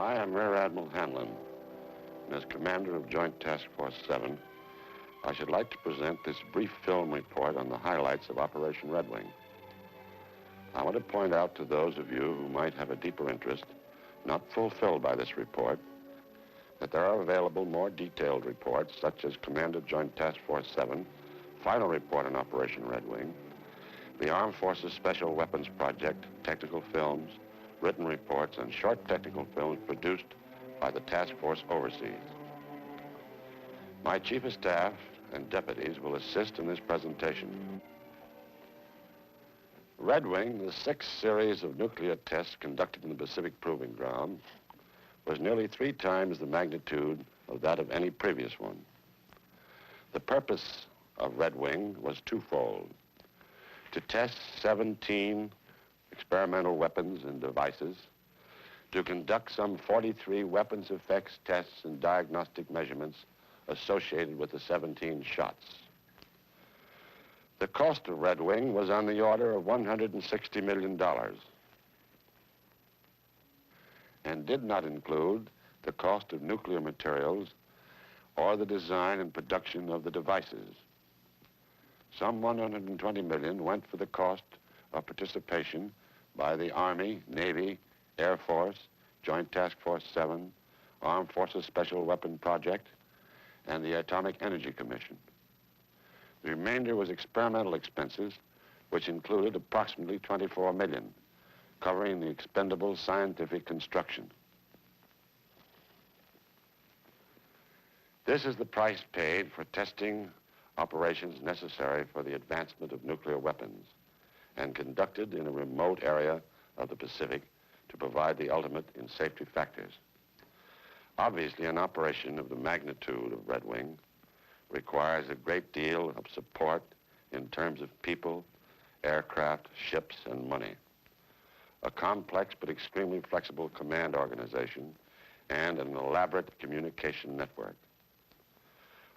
Hi, I'm Rear Admiral Hanlon, and as commander of Joint Task Force 7, I should like to present this brief film report on the highlights of Operation Redwing. I want to point out to those of you who might have a deeper interest, not fulfilled by this report, that there are available more detailed reports, such as Commander Joint Task Force 7, Final Report on Operation Redwing, the Armed Forces Special Weapons Project, technical films, written reports, and short technical films produced by the task force overseas. My Chief of Staff and deputies will assist in this presentation. Redwing, the sixth series of nuclear tests conducted in the Pacific Proving Ground, was nearly 3 times the magnitude of that of any previous one. The purpose of Redwing was twofold: to test 17 experimental weapons and devices, to conduct some 43 weapons effects tests and diagnostic measurements associated with the 17 shots. The cost of Redwing was on the order of $160 million and did not include the cost of nuclear materials or the design and production of the devices. Some $120 million went for the cost of participation by the Army, Navy, Air Force, Joint Task Force 7, Armed Forces Special Weapon Project, and the Atomic Energy Commission. The remainder was experimental expenses, which included approximately $24 million, covering the expendable scientific construction. This is the price paid for testing operations necessary for the advancement of nuclear weapons and conducted in a remote area of the Pacific to provide the ultimate in safety factors. Obviously, an operation of the magnitude of Redwing requires a great deal of support in terms of people, aircraft, ships, and money. A complex but extremely flexible command organization and an elaborate communication network.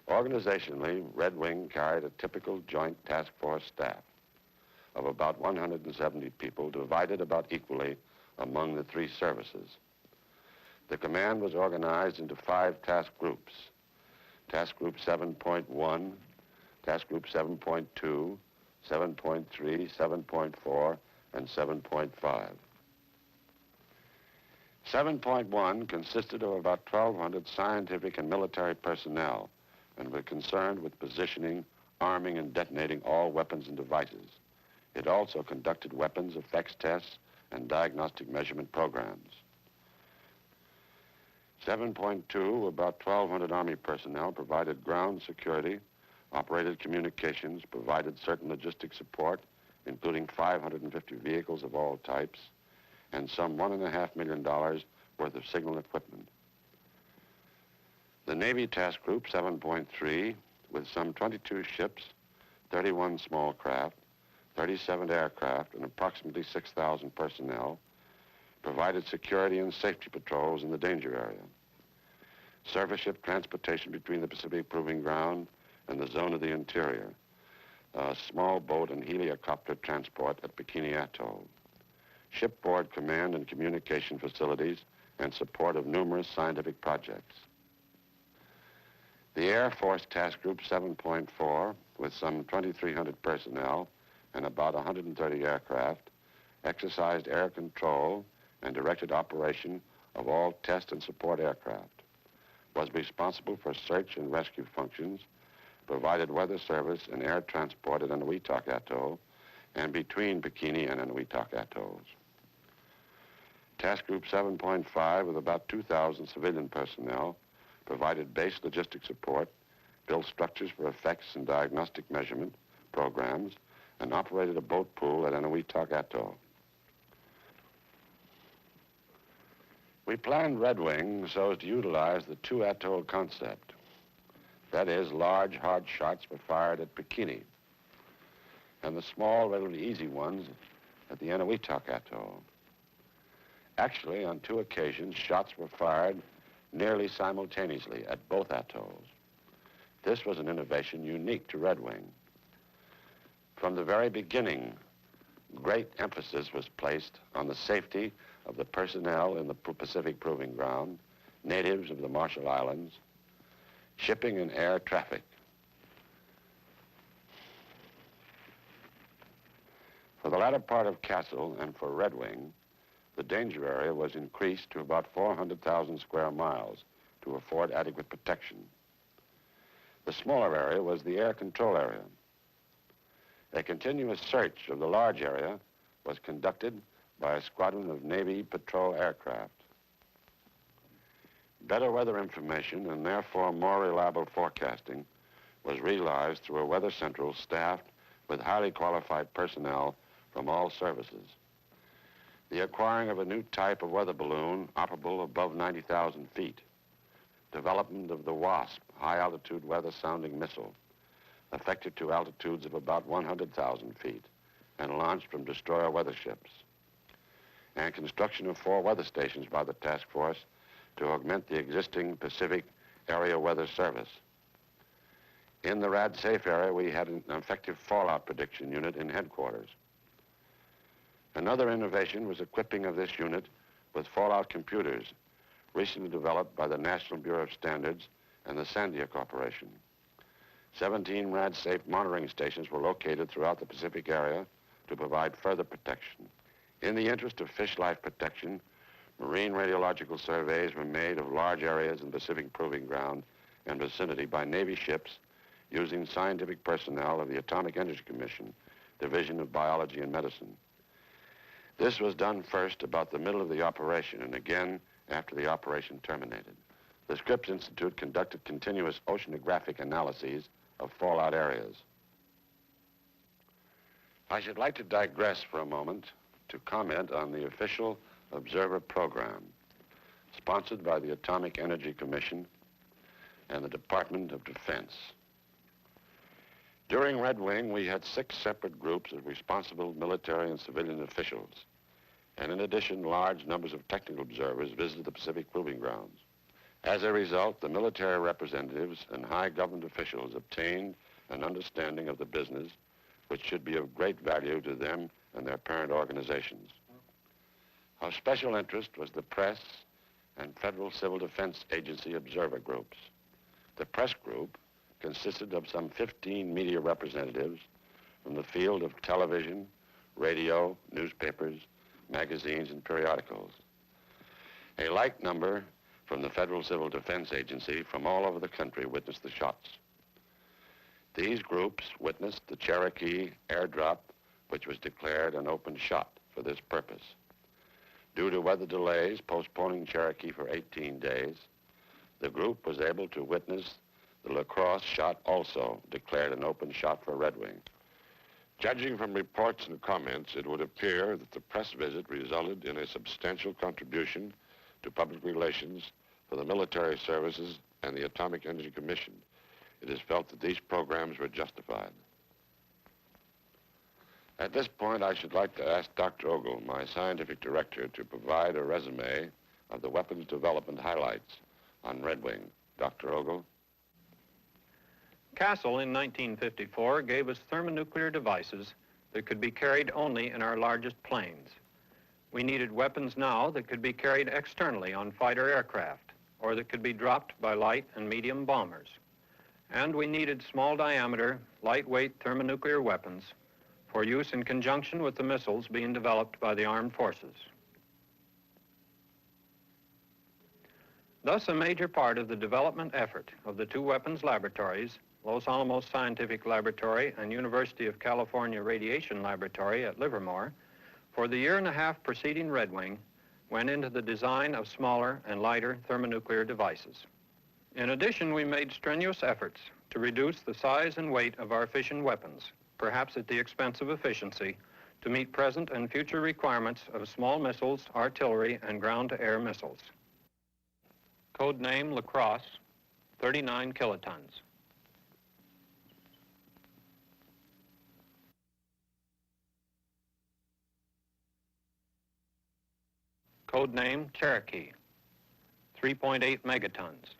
Organizationally, Redwing carried a typical Joint Task Force staff of about 170 people, divided about equally among the 3 services. The command was organized into 5 task groups: Task Group 7.1, Task Group 7.2, 7.3, 7.4, and 7.5. 7.1 consisted of about 1,200 scientific and military personnel and were concerned with positioning, arming, and detonating all weapons and devices. It also conducted weapons effects tests and diagnostic measurement programs. 7.2, about 1,200 Army personnel, provided ground security, operated communications, provided certain logistic support, including 550 vehicles of all types, and some $1.5 million worth of signal equipment. The Navy Task Group 7.3, with some 22 ships, 31 small craft, 37 aircraft, and approximately 6,000 personnel, provided security and safety patrols in the danger area. Surface ship transportation between the Pacific Proving Ground and the zone of the interior. A small boat and helicopter transport at Bikini Atoll. Shipboard command and communication facilities and support of numerous scientific projects. The Air Force Task Group 7.4, with some 2,300 personnel and about 130 aircraft, exercised air control and directed operation of all test and support aircraft, was responsible for search and rescue functions, provided weather service and air transport at Eniwetok Atoll and between Bikini and Eniwetok Atolls. Task Group 7.5, with about 2,000 civilian personnel, provided base logistic support, built structures for effects and diagnostic measurement programs, and operated a boat pool at Eniwetok Atoll. We planned Redwing so as to utilize the 2 atoll concept. That is, large, hard shots were fired at Bikini, and the small, relatively easy ones at the Eniwetok Atoll. Actually, on 2 occasions, shots were fired nearly simultaneously at both atolls. This was an innovation unique to Redwing. From the very beginning, great emphasis was placed on the safety of the personnel in the Pacific Proving Ground, natives of the Marshall Islands, shipping and air traffic. For the latter part of Castle and for Redwing, the danger area was increased to about 400,000 square miles to afford adequate protection. The smaller area was the air control area. A continuous search of the large area was conducted by a squadron of Navy patrol aircraft. Better weather information and therefore more reliable forecasting was realized through a weather central staffed with highly qualified personnel from all services. The acquiring of a new type of weather balloon operable above 90,000 feet, development of the WASP, high-altitude weather-sounding missile, effective to altitudes of about 100,000 feet and launched from destroyer weather ships, and construction of 4 weather stations by the task force to augment the existing Pacific Area Weather Service. In the RAD-SAFE area, we had an effective fallout prediction unit in headquarters. Another innovation was equipping of this unit with fallout computers, recently developed by the National Bureau of Standards and the Sandia Corporation. 17 RAD-SAFE monitoring stations were located throughout the Pacific area to provide further protection. In the interest of fish life protection, marine radiological surveys were made of large areas in Pacific Proving Ground and vicinity by Navy ships using scientific personnel of the Atomic Energy Commission, Division of Biology and Medicine. This was done first about the middle of the operation and again after the operation terminated. The Scripps Institute conducted continuous oceanographic analyses of fallout areas. I should like to digress for a moment to comment on the official observer program sponsored by the Atomic Energy Commission and the Department of Defense. During Redwing, we had 6 separate groups of responsible military and civilian officials, and in addition, large numbers of technical observers visited the Pacific Proving Grounds. As a result, the military representatives and high government officials obtained an understanding of the business which should be of great value to them and their parent organizations. Of special interest was the press and Federal Civil Defense Agency observer groups. The press group consisted of some 15 media representatives from the field of television, radio, newspapers, magazines, and periodicals. A like number from the Federal Civil Defense Agency from all over the country witnessed the shots. These groups witnessed the Cherokee airdrop, which was declared an open shot for this purpose. Due to weather delays postponing Cherokee for 18 days, the group was able to witness the La Crosse shot, also declared an open shot for Redwing. Judging from reports and comments, it would appear that the press visit resulted in a substantial contribution to public relations for the military services and the Atomic Energy Commission. It is felt that these programs were justified. At this point, I should like to ask Dr. Ogle, my scientific director, to provide a resume of the weapons development highlights on Redwing. Dr. Ogle? Castle in 1954 gave us thermonuclear devices that could be carried only in our largest planes. We needed weapons now that could be carried externally on fighter aircraft, or that could be dropped by light and medium bombers. And we needed small diameter, lightweight thermonuclear weapons for use in conjunction with the missiles being developed by the armed forces. Thus, a major part of the development effort of the 2 weapons laboratories, Los Alamos Scientific Laboratory and University of California Radiation Laboratory at Livermore, for the year and a half preceding Redwing, went into the design of smaller and lighter thermonuclear devices. In addition, we made strenuous efforts to reduce the size and weight of our fission weapons, perhaps at the expense of efficiency, to meet present and future requirements of small missiles, artillery, and ground-to-air missiles. Code name La Crosse, 39 kilotons. Code name Cherokee, 3.8 megatons.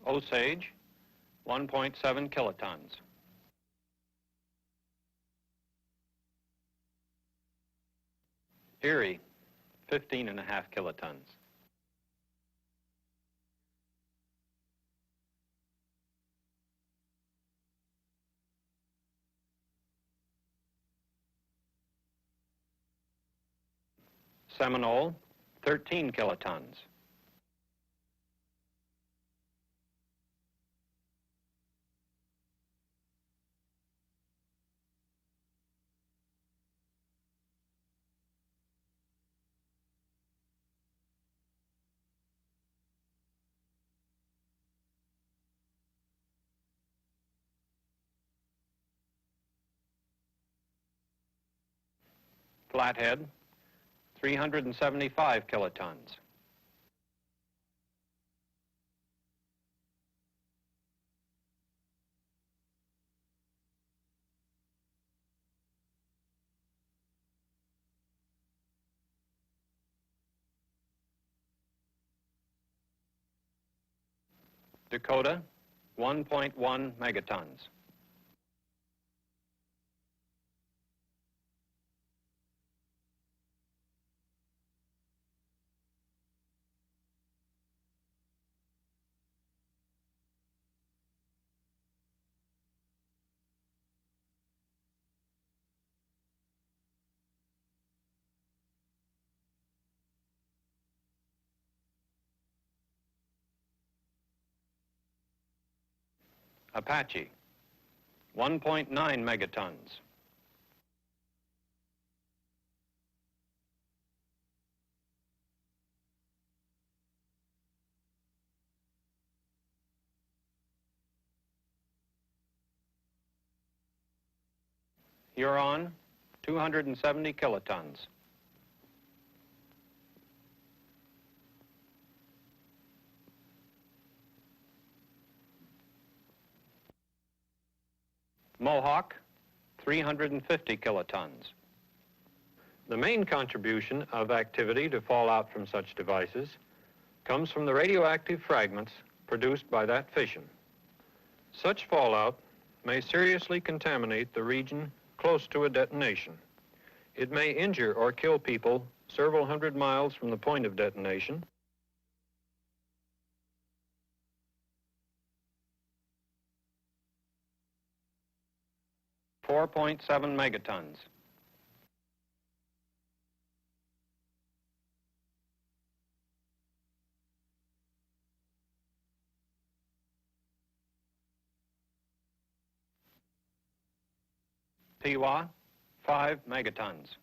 Osage, 1.7 kilotons. Erie, 15.5 kilotons. Seminole, 13 kilotons. Flathead, 375 kilotons. Dakota, 1.1 megatons. Apache, 1.9 megatons. Huron, 270 kilotons. Mohawk, 350 kilotons. The main contribution of activity to fallout from such devices comes from the radioactive fragments produced by that fission. Such fallout may seriously contaminate the region close to a detonation. It may injure or kill people several hundred miles from the point of detonation. .7 megatons. Piwa, 5 megatons.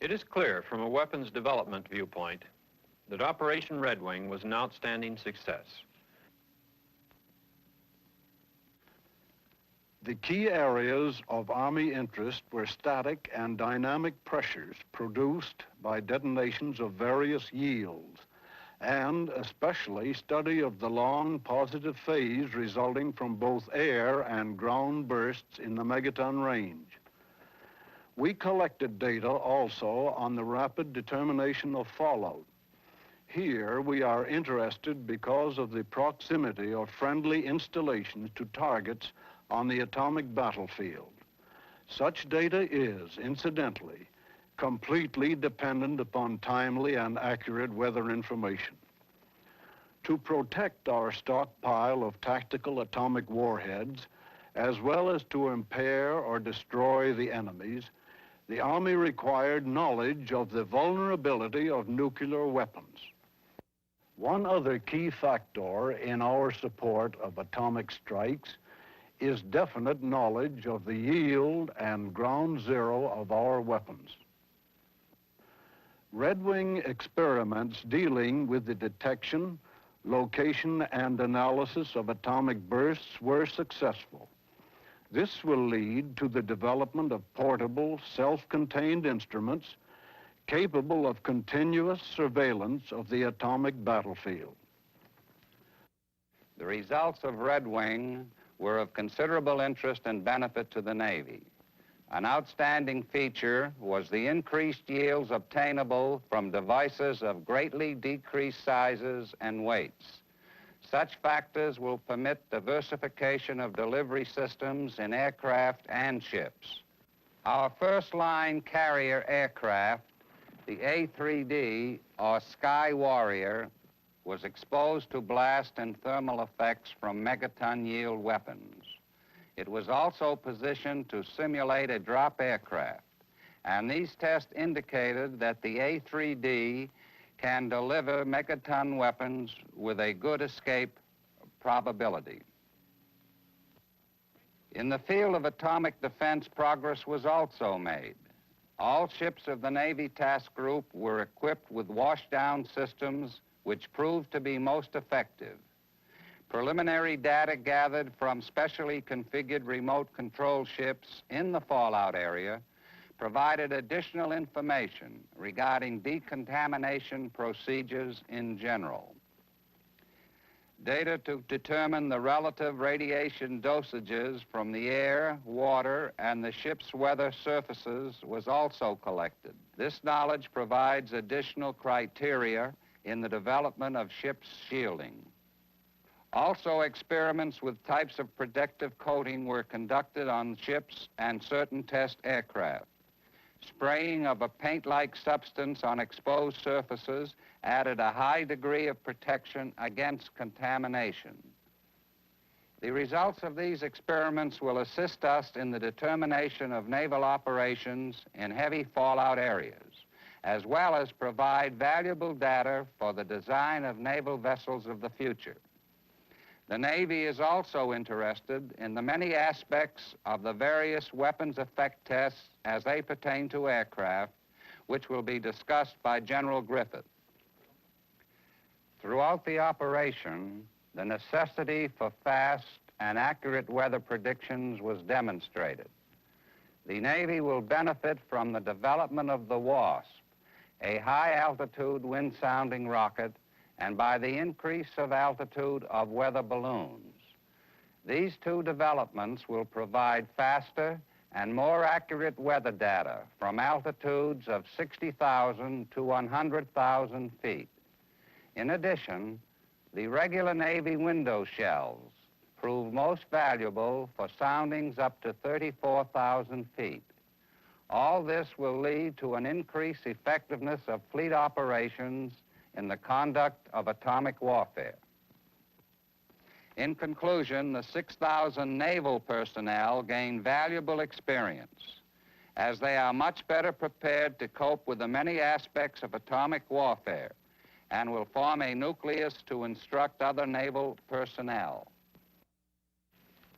It is clear from a weapons development viewpoint that Operation Redwing was an outstanding success. The key areas of Army interest were static and dynamic pressures produced by detonations of various yields, and especially study of the long positive phase resulting from both air and ground bursts in the megaton range. We collected data also on the rapid determination of fallout. Here we are interested because of the proximity of friendly installations to targets on the atomic battlefield. Such data is, incidentally, completely dependent upon timely and accurate weather information. To protect our stockpile of tactical atomic warheads, as well as to impair or destroy the enemies, the Army required knowledge of the vulnerability of nuclear weapons. One other key factor in our support of atomic strikes is definite knowledge of the yield and ground zero of our weapons. Redwing experiments dealing with the detection, location, and analysis of atomic bursts were successful. This will lead to the development of portable, self-contained instruments capable of continuous surveillance of the atomic battlefield. The results of Redwing were of considerable interest and benefit to the Navy. An outstanding feature was the increased yields obtainable from devices of greatly decreased sizes and weights. Such factors will permit diversification of delivery systems in aircraft and ships. Our first-line carrier aircraft, the A3D, or Sky Warrior, was exposed to blast and thermal effects from megaton yield weapons. It was also positioned to simulate a drop aircraft, and these tests indicated that the A3D can deliver megaton weapons with a good escape probability. In the field of atomic defense, progress was also made. All ships of the Navy Task Group were equipped with washdown systems which proved to be most effective. Preliminary data gathered from specially configured remote control ships in the fallout area provided additional information regarding decontamination procedures in general. Data to determine the relative radiation dosages from the air, water, and the ship's weather surfaces was also collected. This knowledge provides additional criteria in the development of ship's shielding. Also, experiments with types of protective coating were conducted on ships and certain test aircraft. Spraying of a paint-like substance on exposed surfaces added a high degree of protection against contamination. The results of these experiments will assist us in the determination of naval operations in heavy fallout areas, as well as provide valuable data for the design of naval vessels of the future. The Navy is also interested in the many aspects of the various weapons effect tests as they pertain to aircraft, which will be discussed by General Griffith. Throughout the operation, the necessity for fast and accurate weather predictions was demonstrated. The Navy will benefit from the development of the WASP, a high-altitude wind-sounding rocket, and by the increase of altitude of weather balloons. These two developments will provide faster and more accurate weather data from altitudes of 60,000 to 100,000 feet. In addition, the regular Navy window shells prove most valuable for soundings up to 34,000 feet. All this will lead to an increased effectiveness of fleet operations in the conduct of atomic warfare. In conclusion, the 6,000 naval personnel gain valuable experience, as they are much better prepared to cope with the many aspects of atomic warfare and will form a nucleus to instruct other naval personnel.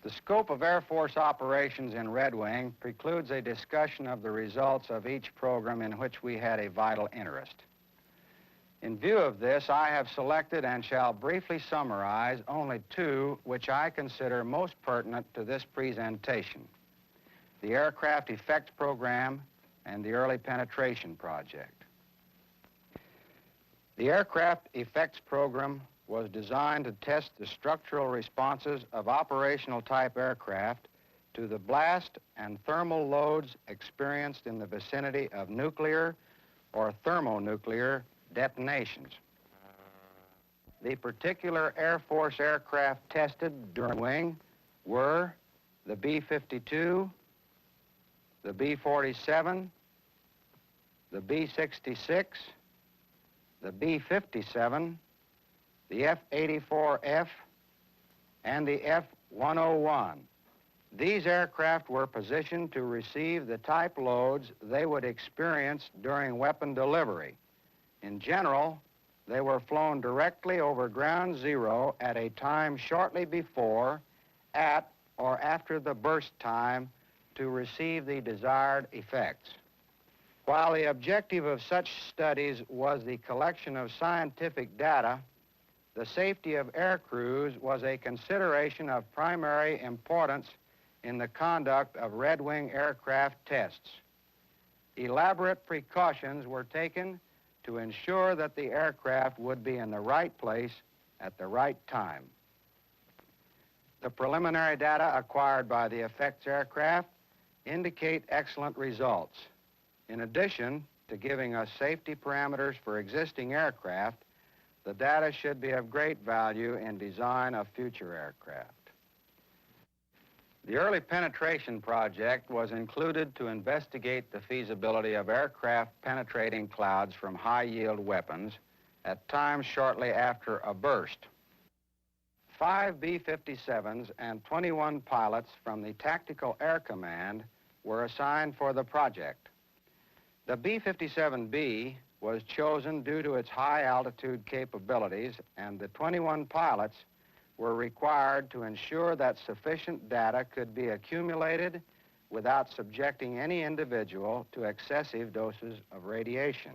The scope of Air Force operations in Redwing precludes a discussion of the results of each program in which we had a vital interest. In view of this, I have selected and shall briefly summarize only two which I consider most pertinent to this presentation: the Aircraft Effects Program and the Early Penetration Project. The Aircraft Effects Program was designed to test the structural responses of operational type aircraft to the blast and thermal loads experienced in the vicinity of nuclear or thermonuclear detonations. The particular Air Force aircraft tested during wing were the B-52, the B-47, the B-66, the B-57, the F-84F, and the F-101. These aircraft were positioned to receive the type loads they would experience during weapon delivery. In general, they were flown directly over ground zero at a time shortly before, at, or after the burst time to receive the desired effects. While the objective of such studies was the collection of scientific data, the safety of air crews was a consideration of primary importance in the conduct of Red Wing aircraft tests. Elaborate precautions were taken to ensure that the aircraft would be in the right place at the right time. The preliminary data acquired by the effects aircraft indicate excellent results. In addition to giving us safety parameters for existing aircraft, the data should be of great value in design of future aircraft. The early penetration project was included to investigate the feasibility of aircraft penetrating clouds from high-yield weapons at times shortly after a burst. 5 B-57s and 21 pilots from the Tactical Air Command were assigned for the project. The B-57B was chosen due to its high altitude capabilities, and the 21 pilots were required to ensure that sufficient data could be accumulated without subjecting any individual to excessive doses of radiation.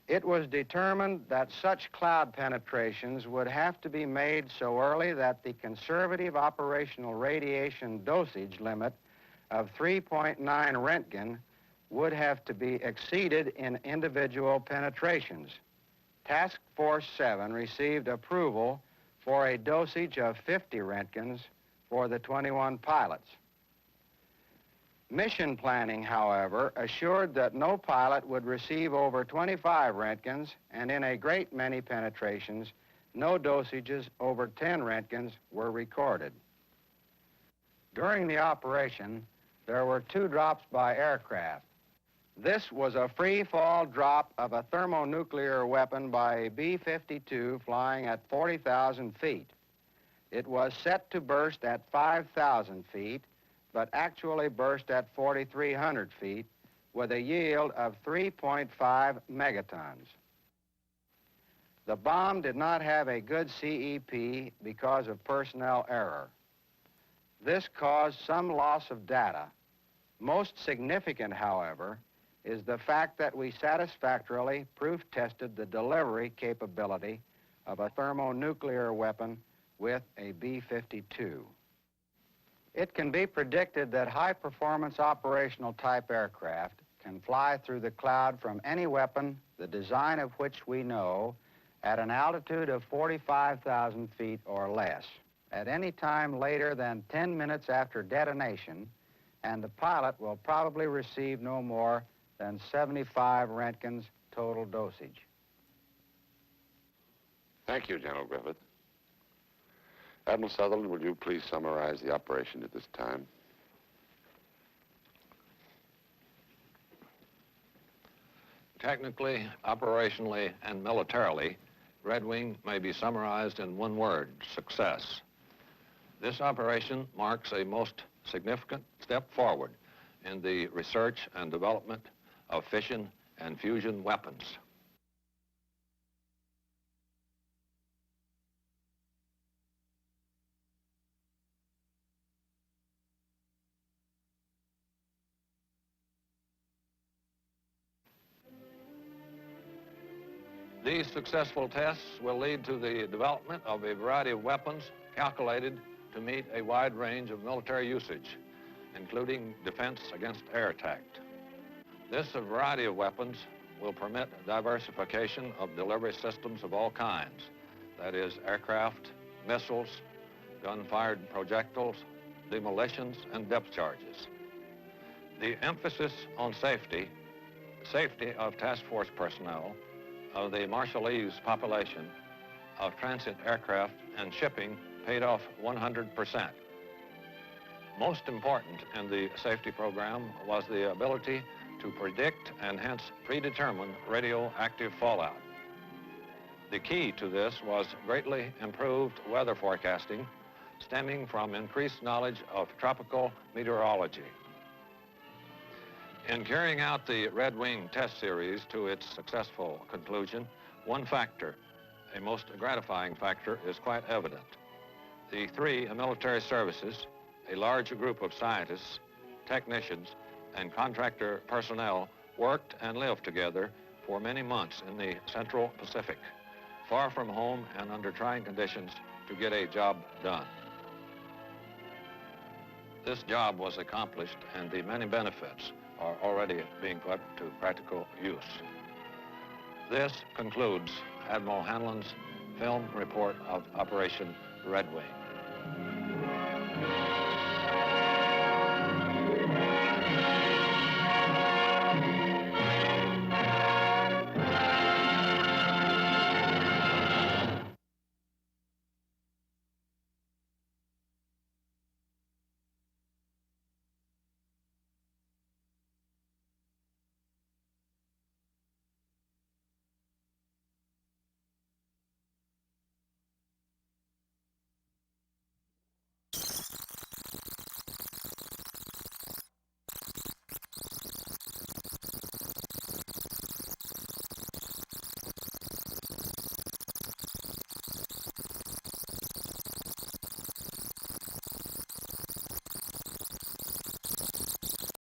It was determined that such cloud penetrations would have to be made so early that the conservative operational radiation dosage limit of 3.9 Röntgen would have to be exceeded in individual penetrations. Task Force 7 received approval for a dosage of 50 Röntgens for the 21 pilots. Mission planning, however, assured that no pilot would receive over 25 Röntgens, and in a great many penetrations, no dosages over 10 Röntgens were recorded. During the operation, there were 2 drops by aircraft. This was a free-fall drop of a thermonuclear weapon by a B-52 flying at 40,000 feet. It was set to burst at 5,000 feet, but actually burst at 4,300 feet with a yield of 3.5 megatons. The bomb did not have a good CEP because of personnel error. This caused some loss of data. Most significant, however, is the fact that we satisfactorily proof-tested the delivery capability of a thermonuclear weapon with a B-52. It can be predicted that high-performance operational type aircraft can fly through the cloud from any weapon, the design of which we know, at an altitude of 45,000 feet or less, at any time later than 10 minutes after detonation, and the pilot will probably receive no more than 75 Röntgens total dosage. Thank you, General Griffith. Admiral Sutherland, will you please summarize the operation at this time? Technically, operationally, and militarily, Redwing may be summarized in one word: success. This operation marks a most significant step forward in the research and development of fission and fusion weapons. These successful tests will lead to the development of a variety of weapons calculated to meet a wide range of military usage, including defense against air attack. This variety of weapons will permit diversification of delivery systems of all kinds, that is, aircraft, missiles, gun-fired projectiles, demolitions, and depth charges. The emphasis on safety of task force personnel, of the Marshallese population, of transit aircraft and shipping paid off 100%. Most important in the safety program was the ability to predict and hence predetermine radioactive fallout. The key to this was greatly improved weather forecasting stemming from increased knowledge of tropical meteorology. In carrying out the Redwing test series to its successful conclusion, one factor, a most gratifying factor, is quite evident. The 3 military services, a large group of scientists, technicians, and contractor personnel worked and lived together for many months in the Central Pacific, far from home and under trying conditions, to get a job done. This job was accomplished, and the many benefits are already being put to practical use. This concludes Admiral Hanlon's film report of Operation Redwing.